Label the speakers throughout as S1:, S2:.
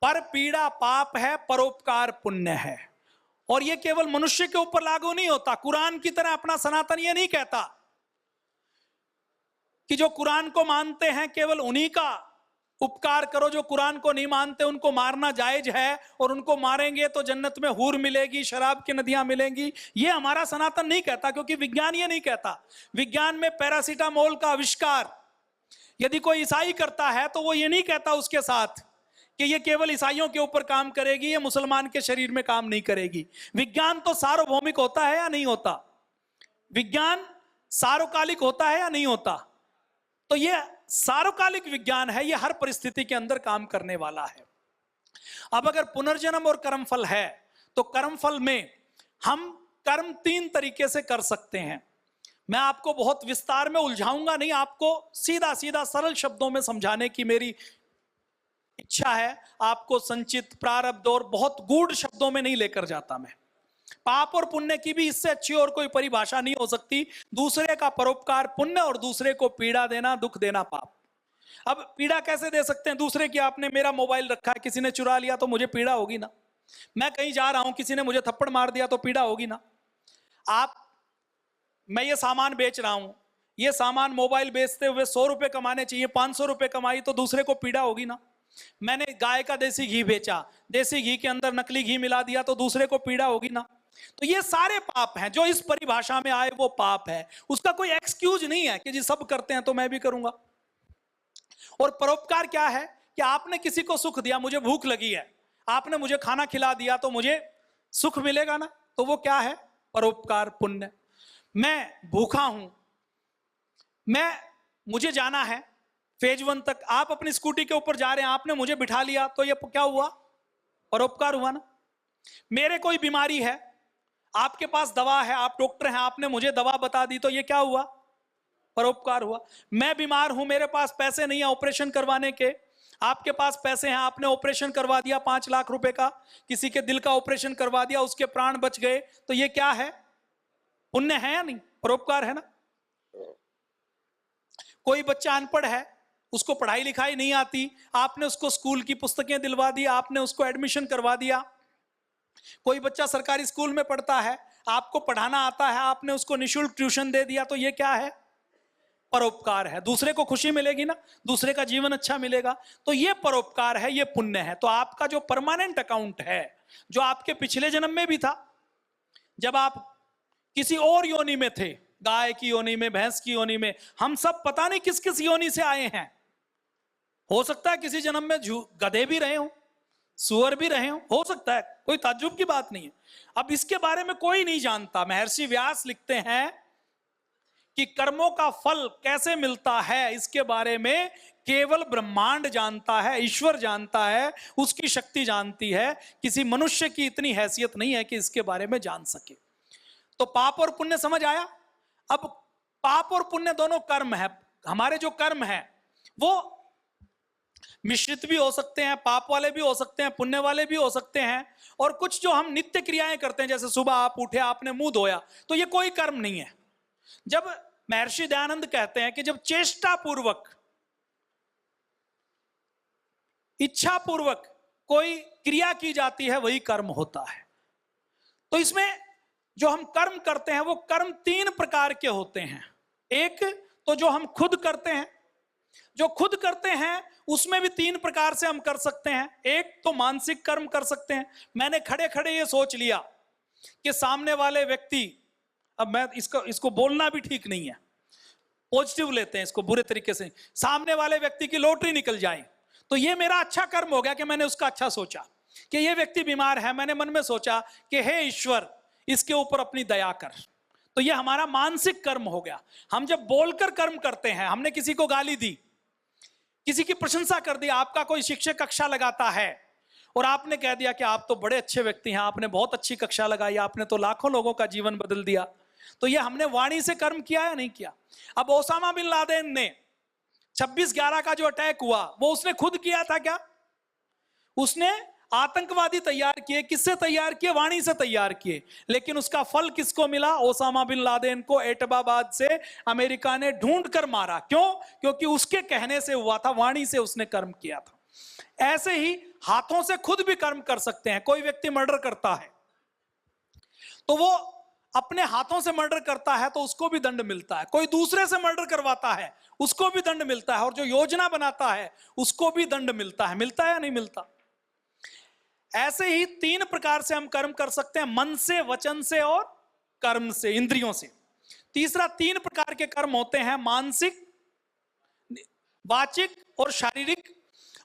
S1: पर पीड़ा पाप है, परोपकार पुण्य है। और ये केवल मनुष्य के ऊपर लागू नहीं होता। कुरान की तरह अपना सनातन ये नहीं कहता कि जो कुरान को मानते हैं केवल उन्हीं का उपकार करो, जो कुरान को नहीं मानते उनको मारना जायज है, और उनको मारेंगे तो जन्नत में हूर मिलेगी, शराब की नदियां मिलेंगी। ये हमारा सनातन नहीं कहता, क्योंकि विज्ञान ये नहीं कहता। विज्ञान में पैरासीटामोल का आविष्कार यदि कोई ईसाई करता है तो वो ये नहीं कहता उसके साथ कि ये केवल ईसाइयों के ऊपर काम करेगी, ये मुसलमान के शरीर में काम नहीं करेगी। विज्ञान तो सार्वभौमिक होता है या नहीं होता? विज्ञान सार्वकालिक होता है या नहीं होता? तो ये सार्वकालिक विज्ञान है, ये हर परिस्थिति के अंदर काम करने वाला है। अब अगर पुनर्जन्म और कर्मफल है तो कर्मफल में हम कर्म 3 तरीके से कर सकते हैं। मैं आपको बहुत विस्तार में उलझाऊंगा नहीं, आपको सीधा सीधा सरल शब्दों में समझाने की मेरी इच्छा है। आपको संचित, प्रारब्ध और बहुत गूढ़ शब्दों में नहीं लेकर जाता मैं। पाप और पुण्य की भी इससे अच्छी और कोई परिभाषा नहीं हो सकती। दूसरे का परोपकार पुण्य और दूसरे को पीड़ा देना, दुख देना पाप। अब पीड़ा कैसे दे सकते हैं दूसरे की? आपने मेरा मोबाइल रखा है, किसी ने चुरा लिया तो मुझे पीड़ा होगी ना। मैं कहीं जा रहा हूं, किसी ने मुझे थप्पड़ मार दिया तो पीड़ा होगी ना। मैं ये सामान बेच रहा हूं, ये सामान मोबाइल बेचते हुए 100 रुपए कमाने चाहिए, 500 रुपए कमाई तो दूसरे को पीड़ा होगी ना। मैंने गाय का देसी घी बेचा, देसी घी के अंदर नकली घी मिला दिया तो दूसरे को पीड़ा होगी ना। तो ये सारे पाप हैं, जो इस परिभाषा में आए वो पाप है। उसका कोई एक्सक्यूज नहीं है कि जी सब करते हैं तो मैं भी करूंगा। और परोपकार क्या है कि आपने किसी को सुख दिया, मुझे भूख लगी है, आपने मुझे खाना खिला दिया तो मुझे सुख मिलेगा ना। तो वो क्या है? परोपकार पुण्य। मैं भूखा हूं, मुझे जाना है फेज 1 तक, आप अपनी स्कूटी के ऊपर जा रहे हैं, आपने मुझे बिठा लिया तो ये क्या हुआ? परोपकार हुआ ना। मेरे कोई बीमारी है, आपके पास दवा है, आप डॉक्टर हैं, आपने मुझे दवा बता दी तो ये क्या हुआ? परोपकार हुआ। मैं बीमार हूं, मेरे पास पैसे नहीं है ऑपरेशन करवाने के, आपके पास पैसे हैं, आपने ऑपरेशन करवा दिया 5 लाख रुपए का, किसी के दिल का ऑपरेशन करवा दिया, उसके प्राण बच गए, तो ये क्या है? पुण्य है या नहीं? परोपकार है ना। कोई बच्चा अनपढ़ है, उसको पढ़ाई लिखाई नहीं आती, आपने उसको स्कूल की पुस्तकें दिलवा दी, आपने उसको एडमिशन करवा दिया। कोई बच्चा सरकारी स्कूल में पढ़ता है, आपको पढ़ाना आता है, आपने उसको निःशुल्क ट्यूशन दे दिया, तो ये क्या है? परोपकार है। दूसरे को खुशी मिलेगी ना, दूसरे का जीवन अच्छा मिलेगा, तो ये परोपकार है, ये पुण्य है। तो आपका जो परमानेंट अकाउंट है, जो आपके पिछले जन्म में भी था, जब आप किसी और योनि में थे, गाय की योनि में, भैंस की योनि में, हम सब पता नहीं किस किस योनि से आए हैं। हो सकता है किसी जन्म में गधे भी रहे हो, सुअर भी रहे हो सकता है, कोई ताज्जुब की बात नहीं है। अब इसके बारे में कोई नहीं जानता। महर्षि व्यास लिखते हैं कि कर्मों का फल कैसे मिलता है, इसके बारे में केवल ब्रह्मांड जानता है, ईश्वर जानता है, उसकी शक्ति जानती है। किसी मनुष्य की इतनी हैसियत नहीं है कि इसके बारे में जान सके। तो पाप और पुण्य समझ आया। अब पाप और पुण्य दोनों कर्म है। हमारे जो कर्म है वो मिश्रित भी हो सकते हैं, पाप वाले भी हो सकते हैं, पुण्य वाले भी हो सकते हैं। और कुछ जो हम नित्य क्रियाएं करते हैं, जैसे सुबह आप उठे, आपने मुंह धोया, तो ये कोई कर्म नहीं है। जब महर्षि दयानंद कहते हैं कि जब चेष्टा पूर्वक, इच्छा पूर्वक कोई क्रिया की जाती है, वही कर्म होता है। तो इसमें जो हम कर्म करते हैं वो कर्म 3 प्रकार के होते हैं। एक तो जो हम खुद करते हैं, जो खुद करते हैं उसमें भी 3 प्रकार से हम कर सकते हैं। एक तो मानसिक कर्म कर सकते हैं। मैंने खड़े खड़े ये सोच लिया कि सामने वाले व्यक्ति, अब मैं इसको बोलना भी ठीक नहीं है, पॉजिटिव लेते हैं इसको, बुरे तरीके से, सामने वाले व्यक्ति की लॉटरी निकल जाए तो ये मेरा अच्छा कर्म हो गया कि मैंने उसका अच्छा सोचा। कि ये व्यक्ति बीमार है, मैंने मन में सोचा कि हे ईश्वर इसके ऊपर अपनी दया कर, तो ये हमारा मानसिक कर्म हो गया। हम जब बोलकर कर्म करते हैं, हमने किसी को गाली दी, किसी की प्रशंसा कर दी, आपका कोई शिक्षक कक्षा लगाता है और आपने कह दिया कि आप तो बड़े अच्छे व्यक्ति हैं, आपने बहुत अच्छी कक्षा लगाई, आपने तो लाखों लोगों का जीवन बदल दिया, तो ये हमने वाणी से कर्म किया या नहीं किया? अब ओसामा बिन लादेन ने 26/11 का जो अटैक हुआ वो उसने खुद किया था क्या? उसने आतंकवादी तैयार किए, किससे तैयार किए? वाणी से तैयार किए। लेकिन उसका फल किसको मिला? ओसामा बिन लादेन को एटबाबाद से अमेरिका ने ढूंढ कर मारा। क्यों? क्योंकि उसके कहने से हुआ था, वाणी से उसने कर्म किया था। ऐसे ही हाथों से खुद भी कर्म कर सकते हैं। कोई व्यक्ति मर्डर करता है तो वो अपने हाथों से मर्डर करता है तो उसको भी दंड मिलता है। कोई दूसरे से मर्डर करवाता है उसको भी दंड मिलता है, और जो योजना बनाता है उसको भी दंड मिलता है। मिलता है या नहीं मिलता? ऐसे ही 3 प्रकार से हम कर्म कर सकते हैं, मन से, वचन से और कर्म से, इंद्रियों से। तीसरा 3 प्रकार के कर्म होते हैं, मानसिक, वाचिक और शारीरिक।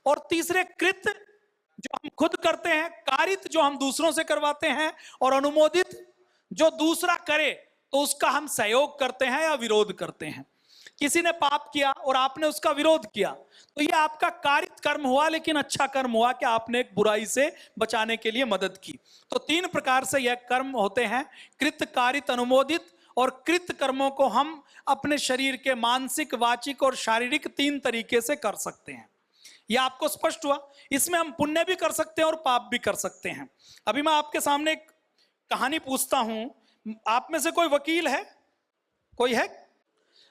S1: और तीसरे कृत जो हम खुद करते हैं, कारित जो हम दूसरों से करवाते हैं, और अनुमोदित जो दूसरा करे तो उसका हम सहयोग करते हैं या विरोध करते हैं। किसी ने पाप किया और आपने उसका विरोध किया तो यह आपका कारित कर्म हुआ, लेकिन अच्छा कर्म हुआ कि आपने एक बुराई से बचाने के लिए मदद की। तो 3 प्रकार से यह कर्म होते हैं, कृत, कारित, अनुमोदित। और कृत कर्मों को हम अपने शरीर के मानसिक, वाचिक और शारीरिक 3 तरीके से कर सकते हैं। यह आपको स्पष्ट हुआ? इसमें हम पुण्य भी कर सकते हैं और पाप भी कर सकते हैं। अभी मैं आपके सामने एक कहानी पूछता हूं, आप में से कोई वकील है? कोई है?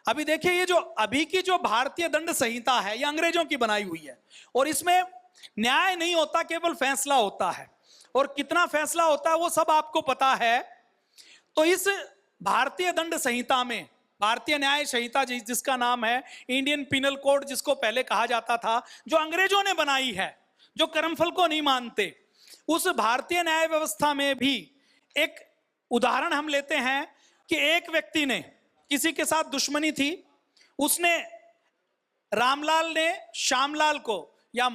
S1: अभी देखिए, ये जो अभी की जो भारतीय दंड संहिता है ये अंग्रेजों की बनाई हुई है, और इसमें न्याय नहीं होता, केवल फैसला होता है। और कितना फैसला होता है वो सब आपको पता है। तो इस भारतीय दंड संहिता में, भारतीय न्याय संहिता जिसका नाम है इंडियन पिनल कोड, जिसको पहले कहा जाता था, जो अंग्रेजों ने बनाई है, जो कर्मफल को नहीं मानते, उस भारतीय न्याय व्यवस्था में भी एक उदाहरण हम लेते हैं कि एक व्यक्ति ने, किसी के साथ दुश्मनी थी, उसने, रामलाल ने श्यामलाल को, या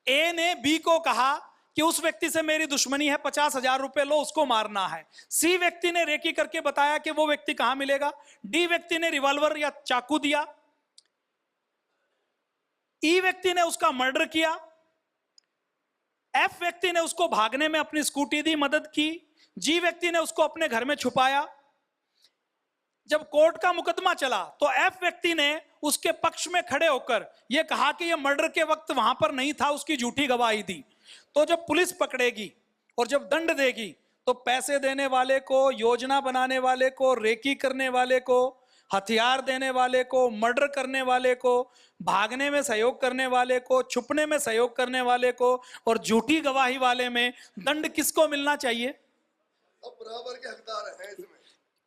S1: ए ने बी को कहा कि उस व्यक्ति से मेरी दुश्मनी है, 50,000 रुपए लो, उसको मारना है। सी व्यक्ति ने रेकी करके बताया कि वो व्यक्ति कहां मिलेगा। डी व्यक्ति ने रिवॉल्वर या चाकू दिया। ई व्यक्ति ने उसका मर्डर किया। एफ व्यक्ति ने उसको भागने में अपनी स्कूटी दी, मदद की। जी व्यक्ति ने उसको अपने घर में छुपाया। जब कोर्ट का मुकदमा चला तो एफ व्यक्ति ने उसके पक्ष में खड़े होकर यह कहा कि यह मर्डर के वक्त वहां पर नहीं था, उसकी झूठी गवाही दी। तो जब पुलिस पकड़ेगी और जब दंड देगी तो पैसे देने वाले को, योजना बनाने वाले को, रेकी करने वाले को, हथियार देने वाले को, मर्डर करने वाले को, भागने में सहयोग करने वाले को, छुपने में सहयोग करने वाले को और झूठी गवाही वाले में दंड किसको मिलना चाहिए?
S2: सब बराबर के हकदार हैं इसमें।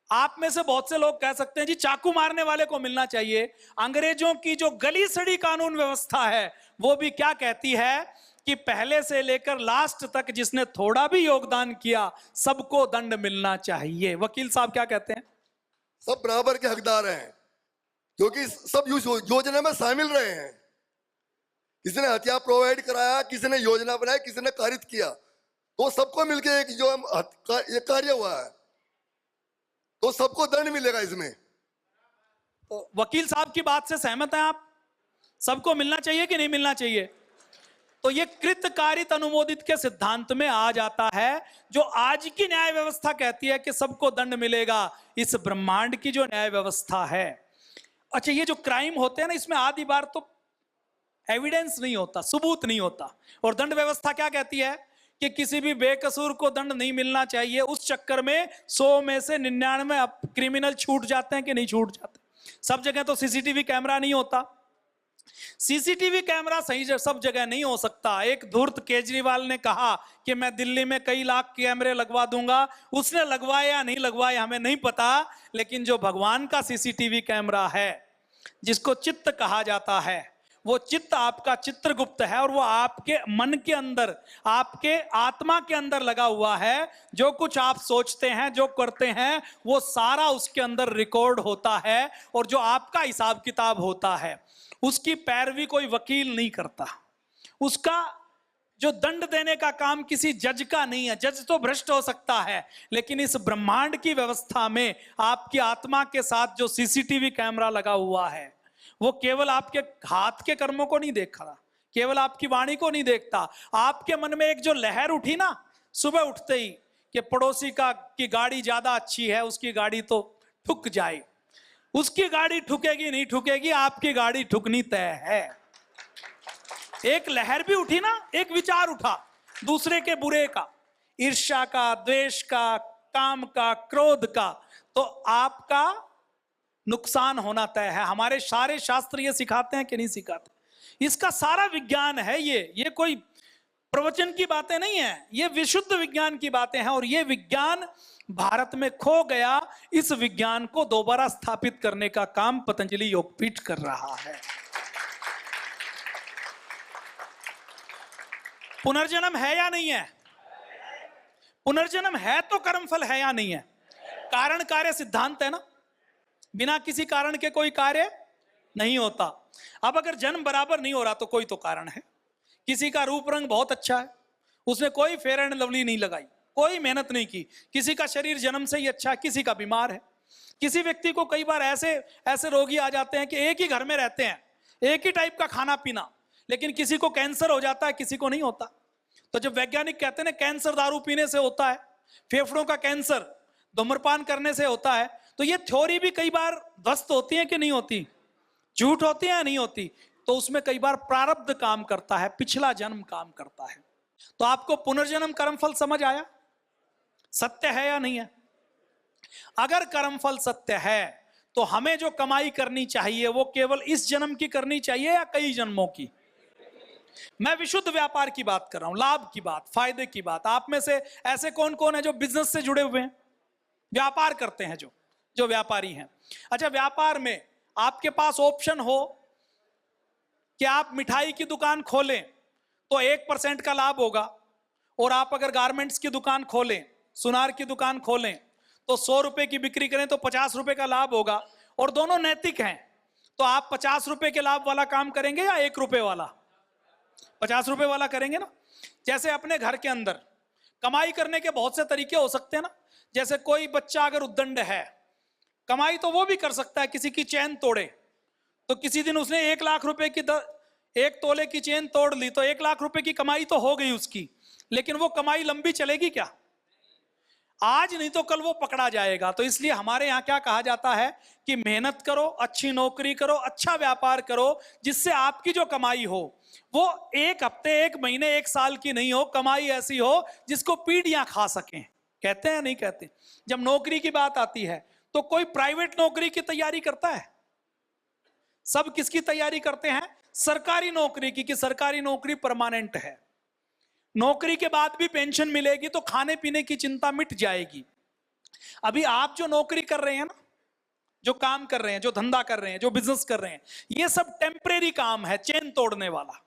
S1: आप में से बहुत से लोग कह सकते हैं जी चाकू मारने वाले को मिलना चाहिए। अंग्रेजों की जो गली सड़ी कानून व्यवस्था है वो भी क्या कहती है कि पहले से लेकर लास्ट तक जिसने थोड़ा भी योगदान किया सबको दंड मिलना चाहिए। वकील साहब क्या कहते हैं?
S2: सब बराबर के हकदार हैं, क्योंकि सब योजना में शामिल रहे हैं। किसी ने हथियार प्रोवाइड कराया, किसी ने योजना बनाई, किसी ने कारित किया, तो सबको मिलकर एक जो ये कार्य हुआ है तो सबको दंड मिलेगा इसमें।
S1: तो वकील साहब की बात से सहमत हैं आप? सबको मिलना चाहिए कि नहीं मिलना चाहिए? तो ये कृत, कारित, अनुमोदित के सिद्धांत में आ जाता है। जो आज की न्याय व्यवस्था कहती है कि सबको दंड मिलेगा, इस ब्रह्मांड की जो न्याय व्यवस्था है। अच्छा, ये जो क्राइम होते हैं ना, इसमें आधी बार तो एविडेंस नहीं होता, सबूत नहीं होता। और दंड व्यवस्था क्या कहती है कि किसी भी बेकसूर को दंड नहीं मिलना चाहिए। उस चक्कर में 100 में से 99 क्रिमिनल छूट जाते हैं कि नहीं छूट जाते? सब जगह तो सीसीटीवी कैमरा नहीं होता। सीसीटीवी कैमरा सही सब जगह नहीं हो सकता। एक धूर्त केजरीवाल ने कहा कि मैं दिल्ली में कई लाख कैमरे लगवा दूंगा। उसने लगवाए या नहीं लगवाए हमें नहीं पता, लेकिन जो भगवान का सीसीटीवी कैमरा है, जिसको चित्त कहा जाता है, वो चित्त आपका चित्रगुप्त है और वो आपके मन के अंदर, आपके आत्मा के अंदर लगा हुआ है। जो कुछ आप सोचते हैं, जो करते हैं, वो सारा उसके अंदर रिकॉर्ड होता है और जो आपका हिसाब किताब होता है उसकी पैरवी कोई वकील नहीं करता। उसका जो दंड देने का काम किसी जज का नहीं है। जज तो भ्रष्ट हो सकता है, लेकिन इस ब्रह्मांड की व्यवस्था में आपकी आत्मा के साथ जो सीसीटीवी कैमरा लगा हुआ है वो केवल आपके हाथ के कर्मों को नहीं देख रहा, केवल आपकी वाणी को नहीं देखता। आपके मन में एक जो लहर उठी ना सुबह उठते ही कि पड़ोसी की गाड़ी ज्यादा अच्छी है, उसकी गाड़ी तो ठुक जाए, उसकी गाड़ी ठुकेगी नहीं ठुकेगी, आपकी गाड़ी ठुकनी तय है। एक लहर भी उठी ना, एक विचार उठा दूसरे के बुरे का, ईर्ष्या का, द्वेष का, काम का, क्रोध का, तो आपका नुकसान होना तय है। हमारे सारे शास्त्र ये सिखाते हैं कि नहीं सिखाते? इसका सारा विज्ञान है। ये कोई प्रवचन की बातें नहीं है, ये विशुद्ध विज्ञान की बातें हैं। और ये विज्ञान भारत में खो गया, इस विज्ञान को दोबारा स्थापित करने का काम पतंजलि योगपीठ कर रहा है। पुनर्जन्म है या नहीं है? पुनर्जन्म है तो कर्मफल है या नहीं है? कारण कार्य सिद्धांत है ना, बिना किसी कारण के कोई कार्य नहीं होता। अब अगर जन्म बराबर नहीं हो रहा तो कोई तो कारण है। किसी का रूप रंग बहुत अच्छा है, उसने कोई फेयर एंड लवली नहीं लगाई, कोई मेहनत नहीं की। किसी का शरीर जन्म से ही अच्छा है, किसी का बीमार है। किसी व्यक्ति को कई बार ऐसे रोगी आ जाते हैं कि एक ही घर में रहते हैं, एक ही टाइप का खाना पीना, लेकिन किसी को कैंसर हो जाता है, किसी को नहीं होता। तो जब वैज्ञानिक कहते हैं ना कैंसर दारू पीने से होता है, फेफड़ों का कैंसर धूम्रपान करने से होता है, तो ये थ्योरी भी कई बार ध्वस्त होती है कि नहीं होती, झूठ होती है या नहीं होती। तो उसमें कई बार प्रारब्ध काम करता है, पिछला जन्म काम करता है। तो आपको पुनर्जन्म कर्मफल समझ आया? सत्य है या नहीं है? अगर कर्मफल सत्य है तो हमें जो कमाई करनी चाहिए वो केवल इस जन्म की करनी चाहिए या कई जन्मों की? मैं विशुद्ध व्यापार की बात कर रहा हूं, लाभ की बात, फायदे की बात। आप में से ऐसे कौन कौन है जो बिजनेस से जुड़े हुए हैं, व्यापार करते हैं, जो व्यापारी हैं? अच्छा, व्यापार में आपके पास ऑप्शन हो कि आप मिठाई की दुकान खोलें तो 1% का लाभ होगा, और आप अगर गारमेंट्स की दुकान खोलें, सुनार की दुकान खोलें तो 100 रुपए की बिक्री करें तो 50 रुपए का लाभ होगा, और दोनों नैतिक हैं। तो आप 50 रुपए के लाभ वाला काम करेंगे या 1 रुपए वाला? 50 रुपए वाला करेंगे ना। जैसे अपने घर के अंदर कमाई करने के बहुत से तरीके हो सकते हैं ना। जैसे कोई बच्चा अगर उद्दंड है, कमाई तो वो भी कर सकता है, किसी की चैन तोड़े तो किसी दिन उसने 1 लाख रुपए की 1 तोले की चेन तोड़ ली तो 1 लाख रुपए की कमाई तो हो गई उसकी, लेकिन वो कमाई लंबी चलेगी क्या? आज नहीं तो कल वो पकड़ा जाएगा। तो इसलिए हमारे यहाँ क्या कहा जाता है कि मेहनत करो, अच्छी नौकरी करो, अच्छा व्यापार करो, जिससे आपकी जो कमाई हो वो 1 हफ्ते, 1 महीने, 1 साल की नहीं हो, कमाई ऐसी हो जिसको पीढ़ियां खा सकें। कहते हैं नहीं कहते? जब नौकरी की बात आती है तो कोई प्राइवेट नौकरी की तैयारी करता है? सब किसकी तैयारी करते हैं? सरकारी नौकरी की, कि सरकारी नौकरी परमानेंट है, नौकरी के बाद भी पेंशन मिलेगी तो खाने पीने की चिंता मिट जाएगी। अभी आप जो नौकरी कर रहे हैं ना, जो काम कर रहे हैं, जो धंधा कर रहे हैं, जो बिजनेस कर रहे हैं, ये सब टेम्परेरी काम है, चेन तोड़ने वाला,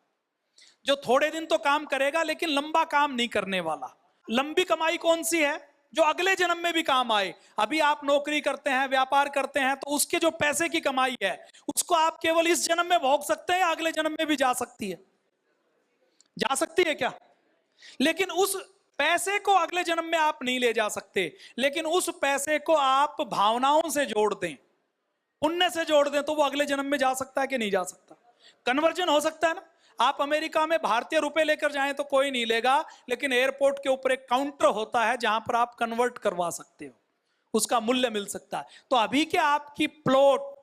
S1: जो थोड़े दिन तो काम करेगा लेकिन लंबा काम नहीं करने वाला। लंबी कमाई कौन सी है? जो अगले जन्म में भी काम आए। अभी आप नौकरी करते हैं, व्यापार करते हैं, तो उसके जो पैसे की कमाई है उसको आप केवल इस जन्म में भोग सकते हैं या अगले जन्म में भी जा सकती है? जा सकती है क्या? लेकिन उस पैसे को अगले जन्म में आप नहीं ले जा सकते, लेकिन उस पैसे को आप भावनाओं से जोड़ दें, पुण्य से जोड़ दें, तो वो अगले जन्म में जा सकता है कि नहीं जा सकता? कन्वर्जन हो सकता है ना। आप अमेरिका में भारतीय रुपए लेकर जाएं तो कोई नहीं लेगा, लेकिन एयरपोर्ट के ऊपर एक काउंटर होता है जहां पर आप कन्वर्ट करवा सकते हो, उसका मूल्य मिल सकता है। तो अभी के आपकी प्लॉट,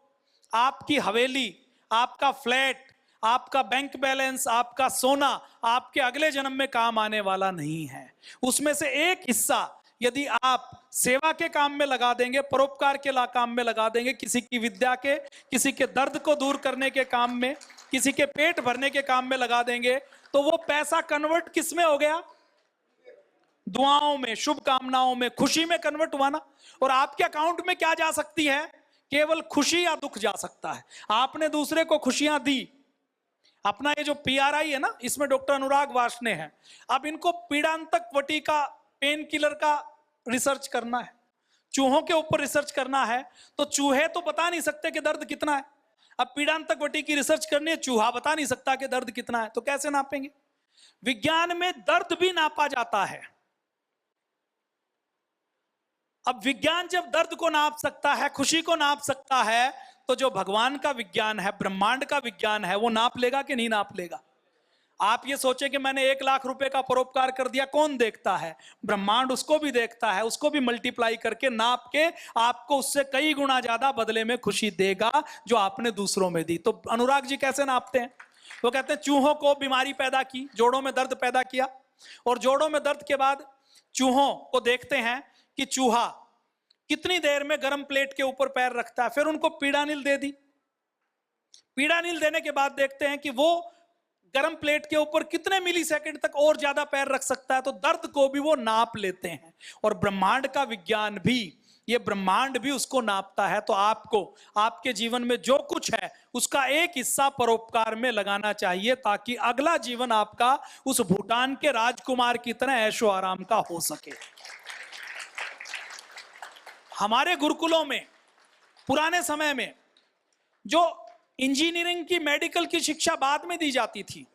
S1: आपकी हवेली, आपका फ्लैट, आपका बैंक बैलेंस, आपका सोना आपके अगले जन्म में काम आने वाला नहीं है। उसमें से एक हिस्सा यदि आप सेवा के काम में लगा देंगे, परोपकार के काम में लगा देंगे, किसी की विद्या के, किसी के दर्द को दूर करने के काम में, किसी के पेट भरने के काम में लगा देंगे, तो वो पैसा कन्वर्ट किस में हो गया? दुआओं में, शुभ कामनाओं में, खुशी में कन्वर्ट हुआ ना। और आपके अकाउंट में क्या जा सकती है? केवल खुशी या दुख जा सकता है। आपने दूसरे को खुशियां दी। अपना ये जो PRI है ना, इसमें डॉक्टर अनुराग वार्ष्णेय है। अब इनको पीड़ांतक वटिका, पेन किलर का रिसर्च करना है, चूहों के ऊपर रिसर्च करना है, तो चूहे तो बता नहीं सकते कि दर्द कितना है। अब पीड़ांतक वटी की रिसर्च करनी है, चूहा बता नहीं सकता कि दर्द कितना है, तो कैसे नापेंगे? विज्ञान में दर्द भी नापा जाता है। अब विज्ञान जब दर्द को नाप सकता है, खुशी को नाप सकता है, तो जो भगवान का विज्ञान है, ब्रह्मांड का विज्ञान है, वो नाप लेगा कि नहीं नाप लेगा? आप ये सोचे कि मैंने 1 लाख रुपए का परोपकार कर दिया, कौन देखता है? ब्रह्मांड उसको भी देखता है, उसको भी मल्टीप्लाई करके, नाप के आपको उससे कई गुना ज्यादा बदले में खुशी देगा जो आपने दूसरों में दी। तो अनुराग जी कैसे नापते हैं? वो कहते हैं चूहों को बीमारी पैदा की, जोड़ों में दर्द पैदा किया, और जोड़ों में दर्द के बाद चूहों को देखते हैं कि चूहा कितनी देर में गर्म प्लेट के ऊपर पैर रखता है, फिर उनको पीड़ानिल दे दी। पीड़ा नील देने के बाद देखते हैं कि वो गर्म प्लेट के ऊपर कितने मिली सेकंड तक और ज्यादा पैर रख सकता है, तो दर्द को भी वो नाप लेते हैं। और ब्रह्मांड का विज्ञान भी, ये ब्रह्मांड भी उसको नापता है। तो आपको आपके जीवन में जो कुछ है उसका एक हिस्सा परोपकार में लगाना चाहिए, ताकि अगला जीवन आपका उस भूटान के राजकुमार की तरह ऐशो आराम का हो सके। हमारे गुरुकुलों में पुराने समय में जो इंजीनियरिंग की, मेडिकल की शिक्षा बाद में दी जाती थी,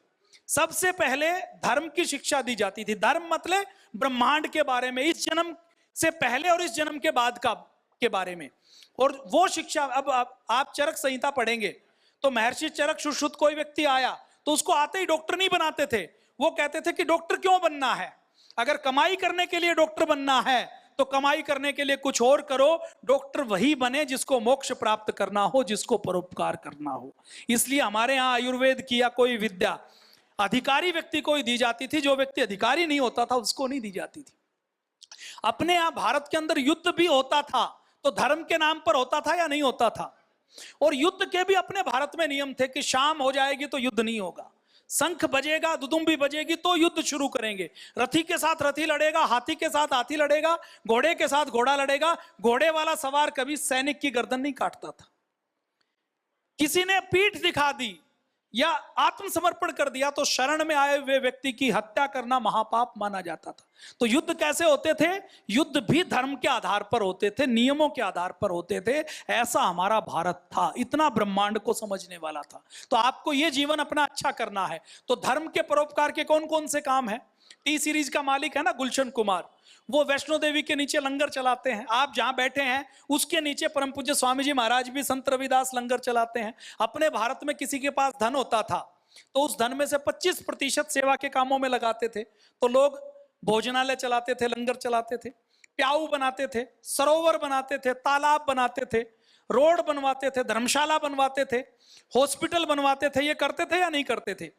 S1: सबसे पहले धर्म की शिक्षा दी जाती थी। धर्म मतलब ब्रह्मांड के बारे में, इस जन्म से पहले और इस जन्म के बाद के बारे में। और वो शिक्षा, अब आप चरक संहिता पढ़ेंगे तो महर्षि चरक सुश्रुत कोई व्यक्ति आया तो उसको आते ही डॉक्टर नहीं बनाते थे। वो कहते थे कि डॉक्टर क्यों बनना है, अगर कमाई करने के लिए डॉक्टर बनना है तो कमाई करने के लिए कुछ और करो। डॉक्टर वही बने जिसको मोक्ष प्राप्त करना हो, जिसको परोपकार करना हो। इसलिए हमारे यहाँ आयुर्वेद की या कोई विद्या अधिकारी व्यक्ति को ही दी जाती थी, जो व्यक्ति अधिकारी नहीं होता था उसको नहीं दी जाती थी। अपने यहाँ भारत के अंदर युद्ध भी होता था तो धर्म के नाम पर होता था या नहीं होता था? और युद्ध के भी अपने भारत में नियम थे कि शाम हो जाएगी तो युद्ध नहीं होगा, शंख बजेगा, दुदुम्बी बजेगी तो युद्ध शुरू करेंगे। रथी के साथ रथी लड़ेगा, हाथी के साथ हाथी लड़ेगा, घोड़े के साथ घोड़ा लड़ेगा। घोड़े वाला सवार कभी सैनिक की गर्दन नहीं काटता था। किसी ने पीठ दिखा दी या आत्मसमर्पण कर दिया तो शरण में आए हुए व्यक्ति की हत्या करना महापाप माना जाता था। तो युद्ध कैसे होते थे? युद्ध भी धर्म के आधार पर होते थे, नियमों के आधार पर होते थे। ऐसा हमारा भारत था, इतना ब्रह्मांड को समझने वाला था। तो आपको यह जीवन अपना अच्छा करना है तो धर्म के परोपकार के कौन कौन से काम है? टी सीरीज का मालिक है ना गुलशन कुमार, वो वैष्णो देवी के नीचे लंगर चलाते हैं। आप जहां बैठे हैं उसके नीचे परम पूज्य स्वामी जी महाराज भी संत रविदास लंगर चलाते हैं। अपने भारत में किसी के पास धन होता था तो उस धन में से 25% सेवा के कामों में लगाते थे। तो लोग भोजनालय चलाते थे, लंगर चलाते थे, प्याऊ बनाते थे, सरोवर बनाते थे, तालाब बनाते थे, रोड बनवाते थे, धर्मशाला बनवाते थे, हॉस्पिटल बनवाते थे। ये करते थे या नहीं करते थे?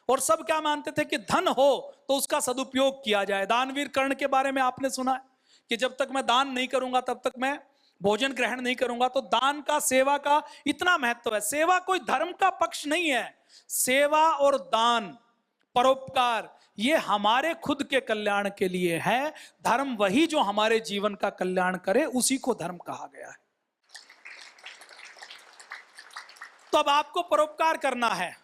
S1: और सब क्या मानते थे कि धन हो तो उसका सदुपयोग किया जाए। दानवीर कर्ण के बारे में आपने सुना है कि जब तक मैं दान नहीं करूंगा तब तक मैं भोजन ग्रहण नहीं करूंगा। तो दान का, सेवा का इतना महत्व है। सेवा कोई धर्म का पक्ष नहीं है। सेवा और दान, परोपकार, ये हमारे खुद के कल्याण के लिए है। धर्म वही जो हमारे जीवन का कल्याण करे, उसी को धर्म कहा गया है। तो अब आपको परोपकार करना है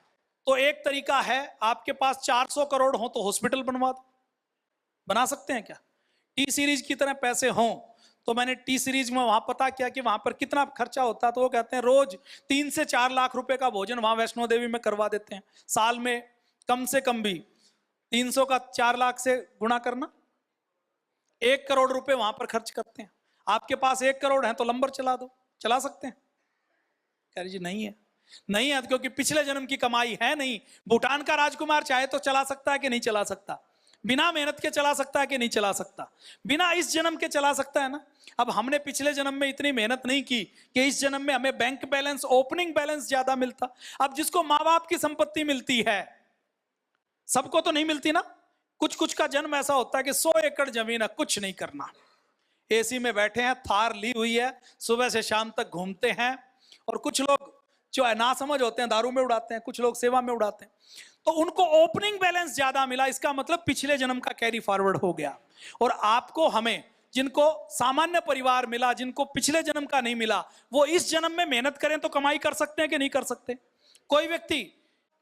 S1: तो एक तरीका है, आपके पास 400 करोड़ हो तो हॉस्पिटल बनवा दो। बना सकते हैं क्या? टी सीरीज की तरह पैसे हों तो मैंने टी सीरीज में वहां पता किया कि वहां पर कितना खर्चा होता है। तो वो कहते हैं रोज 3 से 4 लाख रुपए का भोजन वहां वैष्णो देवी में करवा देते हैं। साल में कम से कम भी 300 का 4 लाख से गुणा करना, 1 करोड़ रुपए वहां पर खर्च करते हैं। आपके पास 1 करोड़ है तो लंबर चला दो। चला सकते हैं? कह रही जी नहीं है। नहीं है क्योंकि पिछले जन्म की कमाई है नहीं। भूटान का राजकुमार चाहे तो चला सकता है कि नहीं चला सकता? बिना मेहनत के चला सकता है कि नहीं चला सकता? बिना इस जन्म के चला सकता है ना। अब हमने पिछले जन्म में इतनी मेहनत नहीं की कि इस जन्म में हमें बैंक बैलेंस, ओपनिंग बैलेंस ज्यादा मिलता। अब जिसको माँ बाप की संपत्ति मिलती है, सबको तो नहीं मिलती ना। कुछ कुछ का जन्म ऐसा होता है कि 100 एकड़ जमीन है, कुछ नहीं करना, एसी में बैठे हैं, थार ली हुई है, सुबह से शाम तक घूमते हैं। और कुछ लोग जो है ना समझ होते हैं, दारू में उड़ाते हैं, कुछ लोग सेवा में उड़ाते हैं। तो उनको ओपनिंग बैलेंस ज्यादा मिला, इसका मतलब पिछले जन्म का कैरी फॉरवर्ड हो गया। और आपको, हमें, जिनको सामान्य परिवार मिला, जिनको पिछले जन्म का नहीं मिला, वो इस जन्म में मेहनत करें तो कमाई कर सकते हैं कि नहीं कर सकते? कोई व्यक्ति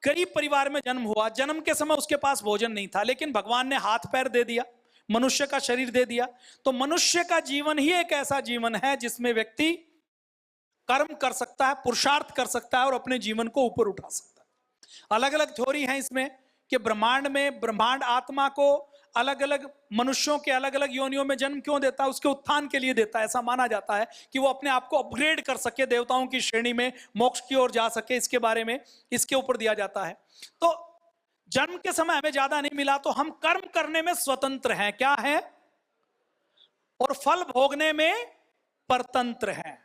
S1: गरीब परिवार में जन्म हुआ, जन्म के समय उसके पास भोजन नहीं था, लेकिन भगवान ने हाथ पैर दे दिया, मनुष्य का शरीर दे दिया। तो मनुष्य का जीवन ही एक ऐसा जीवन है जिसमें व्यक्ति कर्म कर सकता है, पुरुषार्थ कर सकता है और अपने जीवन को ऊपर उठा सकता है। अलग अलग थ्योरी है इसमें कि ब्रह्मांड में, ब्रह्मांड आत्मा को अलग अलग मनुष्यों के अलग अलग योनियों में जन्म क्यों देता है? उसके उत्थान के लिए देता है। ऐसा माना जाता है कि वो अपने आप को अपग्रेड कर सके, देवताओं की श्रेणी में, मोक्ष की ओर जा सके। इसके बारे में, इसके ऊपर दिया जाता है। तो जन्म के समय हमें ज्यादा नहीं मिला तो हम कर्म करने में स्वतंत्र हैं, क्या है? और फल भोगने में परतंत्र हैं।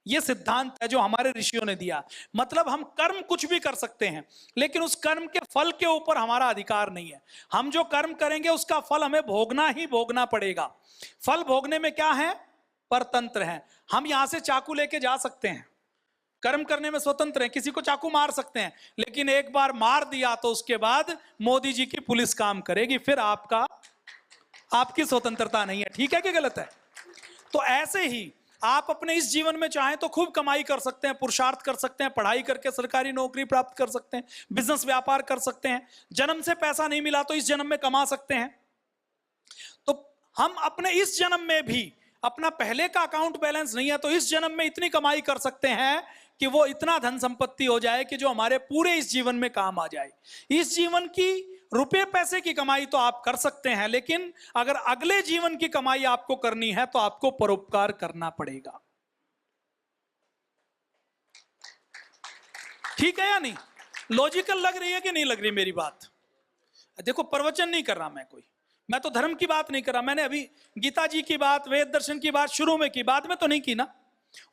S1: यह सिद्धांत है जो हमारे ऋषियों ने दिया। मतलब हम कर्म कुछ भी कर सकते हैं, लेकिन उस कर्म के फल के ऊपर हमारा अधिकार नहीं है। हम जो कर्म करेंगे उसका फल हमें भोगना ही भोगना पड़ेगा। फल भोगने में क्या है? परतंत्र है। हम यहां से चाकू लेके जा सकते हैं, कर्म करने में स्वतंत्र हैं, किसी को चाकू मार सकते हैं, लेकिन एक बार मार दिया तो उसके बाद मोदी जी की पुलिस काम करेगी, फिर आपकी स्वतंत्रता नहीं है। ठीक है कि गलत है? तो ऐसे ही आप अपने इस जीवन में चाहें तो खूब कमाई कर सकते हैं, पुरुषार्थ कर सकते हैं, पढ़ाई करके सरकारी नौकरी प्राप्त कर सकते हैं, बिजनेस व्यापार कर सकते हैं, जन्म से पैसा नहीं मिला तो इस जन्म में कमा सकते हैं। तो हम अपने इस जन्म में भी, अपना पहले का अकाउंट बैलेंस नहीं है तो इस जन्म में इतनी कमाई कर सकते हैं कि वो इतना धन संपत्ति हो जाए कि जो हमारे पूरे इस जीवन में काम आ जाए। इस जीवन की रुपए पैसे की कमाई तो आप कर सकते हैं, लेकिन अगर अगले जीवन की कमाई आपको करनी है तो आपको परोपकार करना पड़ेगा। ठीक है या नहीं? लॉजिकल लग रही है कि नहीं लग रही मेरी बात? देखो, प्रवचन नहीं कर रहा मैं तो धर्म की बात नहीं कर रहा। मैंने अभी गीता जी की बात, वेद दर्शन की बात शुरू में की, बाद में तो नहीं की ना।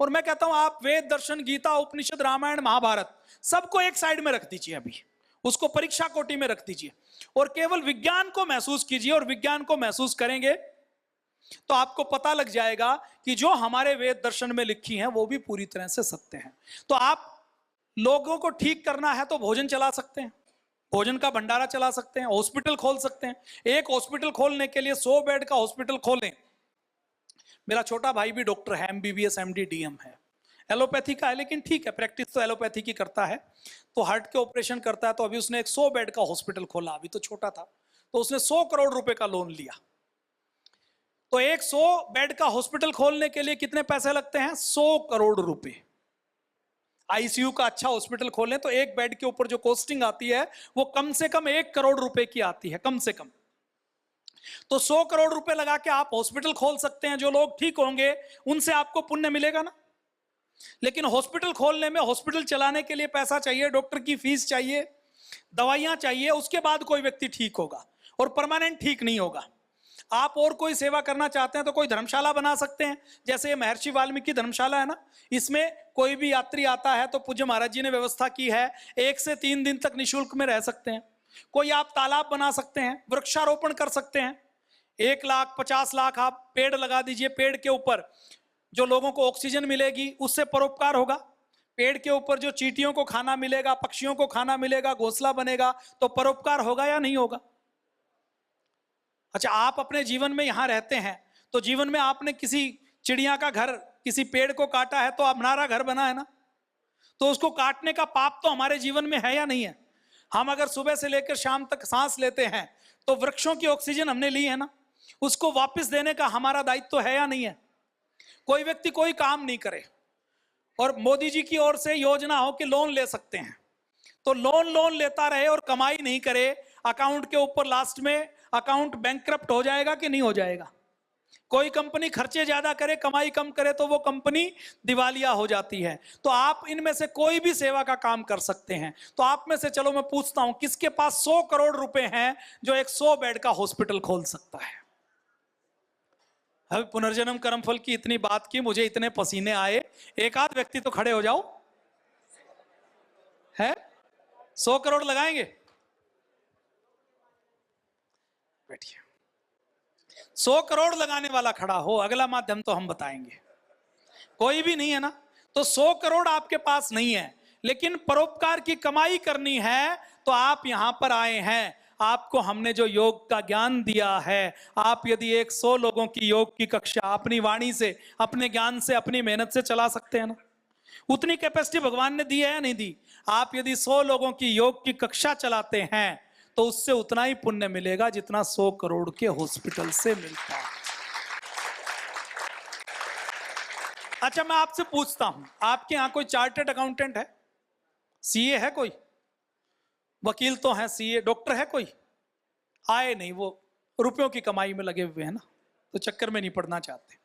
S1: और मैं कहता हूं आप वेद दर्शन, गीता, उपनिषद, रामायण, महाभारत सबको एक साइड में रख दीजिए, अभी उसको परीक्षा कोटि में रख दीजिए और केवल विज्ञान को महसूस कीजिए। और विज्ञान को महसूस करेंगे तो आपको पता लग जाएगा कि जो हमारे वेद दर्शन में लिखी हैं वो भी पूरी तरह से सत्य हैं। तो आप लोगों को ठीक करना है तो भोजन चला सकते हैं, भोजन का भंडारा चला सकते हैं, हॉस्पिटल खोल सकते हैं। एक हॉस्पिटल खोलने के लिए 100 बेड का हॉस्पिटल खोलें। मेरा छोटा भाई भी डॉक्टर है, MBBS MD DM है, एलोपैथी का है, लेकिन ठीक है, प्रैक्टिस तो एलोपैथी की करता है। तो हार्ट के ऑपरेशन करता है। तो अभी उसने एक 100 बेड का हॉस्पिटल खोला, अभी तो छोटा था, तो उसने 100 करोड़ रुपए का लोन लिया। तो एक 100 बेड का हॉस्पिटल खोलने के लिए कितने पैसे लगते हैं? 100 करोड़ रुपए। ICU का अच्छा हॉस्पिटल खोलें तो एक बेड के ऊपर जो कॉस्टिंग आती है वो कम से कम 1 करोड़ रुपए की आती है, कम से कम। तो 100 करोड़ रुपए लगा के आप हॉस्पिटल खोल सकते हैं। जो लोग ठीक होंगे उनसे आपको पुण्य मिलेगा ना। लेकिन हॉस्पिटल खोलने में, हॉस्पिटल चलाने के लिए पैसा चाहिए, डॉक्टर की फीस चाहिए, दवाइयां चाहिए, उसके बाद कोई व्यक्ति ठीक होगा और परमानेंट ठीक नहीं होगा। आप और कोई सेवा करना चाहते हैं तो कोई धर्मशाला बना सकते हैं, जैसे ये महर्षि वाल्मीकि धर्मशाला है ना, इसमें कोई भी यात्री आता है तो पूज्य महाराज जी ने व्यवस्था की है 1 से 3 दिन तक निःशुल्क में रह सकते हैं। कोई आप तालाब बना सकते हैं, वृक्षारोपण कर सकते हैं, 1 लाख 50 लाख आप पेड़ लगा दीजिए। पेड़ के ऊपर जो लोगों को ऑक्सीजन मिलेगी उससे परोपकार होगा। पेड़ के ऊपर जो चींटियों को खाना मिलेगा, पक्षियों को खाना मिलेगा, घोंसला बनेगा, तो परोपकार होगा या नहीं होगा? अच्छा, आप अपने जीवन में यहां रहते हैं तो जीवन में आपने किसी चिड़िया का घर, किसी पेड़ को काटा है तो हमारा घर बना है ना, तो उसको काटने का पाप तो हमारे जीवन में है या नहीं है? हम अगर सुबह से लेकर शाम तक सांस लेते हैं तो वृक्षों की ऑक्सीजन हमने ली है ना, उसको वापस देने का हमारा दायित्व तो है या नहीं है? कोई व्यक्ति कोई काम नहीं करे और मोदी जी की ओर से योजना हो कि लोन ले सकते हैं, तो लोन लेता रहे और कमाई नहीं करे, अकाउंट के ऊपर लास्ट में अकाउंट बैंकक्रप्ट हो जाएगा कि नहीं हो जाएगा? कोई कंपनी खर्चे ज्यादा करे, कमाई कम करे तो वो कंपनी दिवालिया हो जाती है। तो आप इनमें से कोई भी सेवा का काम कर सकते हैं। तो आप में से चलो मैं पूछता हूं, किसके पास 100 करोड़ रुपए हैं जो एक 100 बेड का हॉस्पिटल खोल सकता है? अभी पुनर्जन्म कर्मफल की इतनी बात की, मुझे इतने पसीने आए, एक आध व्यक्ति तो खड़े हो जाओ। है 100 करोड़ लगाएंगे? बैठिए। 100 करोड़ लगाने वाला खड़ा हो, अगला माध्यम तो हम बताएंगे। कोई भी नहीं है ना, तो 100 करोड़ आपके पास नहीं है, लेकिन परोपकार की कमाई करनी है तो आप यहां पर आए हैं। आपको हमने जो योग का ज्ञान दिया है, आप यदि 100 लोगों की योग की कक्षा अपनी वाणी से, अपने ज्ञान से, अपनी मेहनत से चला सकते हैं ना, उतनी कैपेसिटी भगवान ने दी है या नहीं दी? आप यदि 100 लोगों की योग की कक्षा चलाते हैं तो उससे उतना ही पुण्य मिलेगा जितना 100 करोड़ के हॉस्पिटल से मिलता है। अच्छा, मैं आपसे पूछता हूं, आपके यहां कोई चार्टर्ड अकाउंटेंट है? CA है कोई? वकील तो है, CA, डॉक्टर है कोई? आए नहीं, वो रुपयों की कमाई में लगे हुए हैं ना, तो चक्कर में नहीं पड़ना चाहते।